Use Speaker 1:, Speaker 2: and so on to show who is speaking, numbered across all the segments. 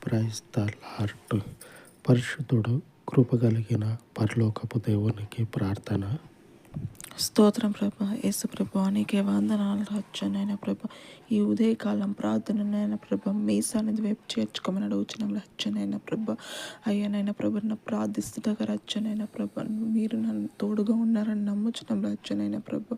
Speaker 1: Praise the lord. పరిశుద్ధుడు కృపగలిగిన పరలోకపు దేవునికి ప్రార్థన.
Speaker 2: స్తోత్రం ప్రభా. యేసు ప్రభా నీకే వందనాలు రచ్చనైనా ప్రభా. ఈ ఉదయకాలం ప్రార్థననైనా ప్రభా మీ సన్నిధి వైపు చేర్చుకోమని అడుగుచున్నాం రచ్చనైనా ప్రభా. అయ్యానైనా ప్రభా నా ప్రార్థిస్తుండగా రచ్చనైనా ప్రభా మీరు నన్ను తోడుగా ఉన్నారని నమ్ముచున్నాం రచ్చనైనా ప్రభా.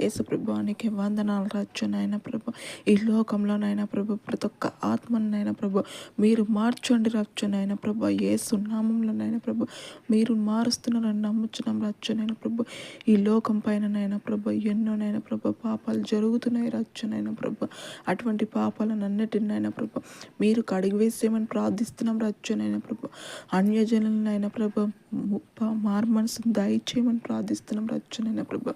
Speaker 2: యేసు ప్రభా నీకే వందనాలు రచ్చనైనా ప్రభా. ఈ లోకంలోనైనా ప్రభా ప్రతి ఒక్క ఆత్మనైనా ప్రభా మీరు మార్చండి రచ్చనైనా ప్రభా. యేసు నామంలోనైనా ప్రభా మీరు మారుస్తున్నారని నమ్ముచున్నాం రచ్చనైనా ప్రభా. ఈ లోకం పైననైనా ప్రభా ఎన్నోనైనా ప్రభా పాపాలు జరుగుతున్నాయి రచ్చనైనా ప్రభా. అటువంటి పాపాలను అన్నిటినైనా ప్రభా మీరు కడిగి వేసేయమని ప్రార్థిస్తున్నాం రచ్చనైనా ప్రభా. అన్యజనులనైనా ప్రభా మారుమనసును దయచేయమని ప్రార్థిస్తున్నాం రచ్చనైనా ప్రభా.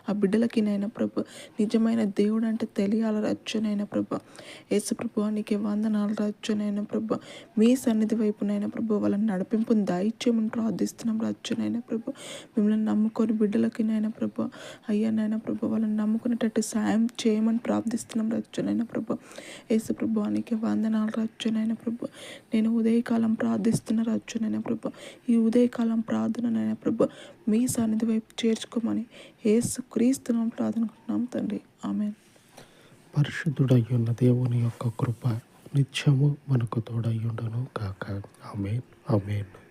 Speaker 2: ఆ బిడ్డలకి నైనా ప్రభా నిజమైన దేవుడు అంటే తెలియాల రచ్చనైనా ప్రభా. యేసు ప్రభా నీకే వందనాలు రచ్చనైనా ప్రభా. మీ సన్నిధి వైపునైనా ప్రభా వాళ్ళని నడిపింపుని దయచేయమని ప్రార్థిస్తున్నాం రచ్చనైనా ప్రభా. మిమ్మల్ని నమ్ముకొని బిడ్డలకి నైనా ప్రభా అయ్యా నైనా ప్రభా వాళ్ళని నమ్ముకునేటట్టు సాయం చేయమని ప్రార్థిస్తున్నాం రచ్చనైనా ప్రభా. యేసు ప్రభా నీకే వందనాలు రచ్చనైనా ప్రభా. నేను ఉదయకాలం ప్రార్థిస్తున్న రచ్చనైనా ప్రభా. ఈ ఉదయకాలం ప్రార్థననైనా ప్రభా మీ సన్నిధి వైపు చేర్చుకోమని యేసు క్రీస్తునామమున ప్రార్థనకుంటున్నాం తండ్రి. ఆమేన్.
Speaker 1: పరిశుద్ధుడయ్యున్న దేవుని యొక్క కృప నిత్యము మనకు తోడయ్యుండును కాక. ఆమేన్. ఆమేన్.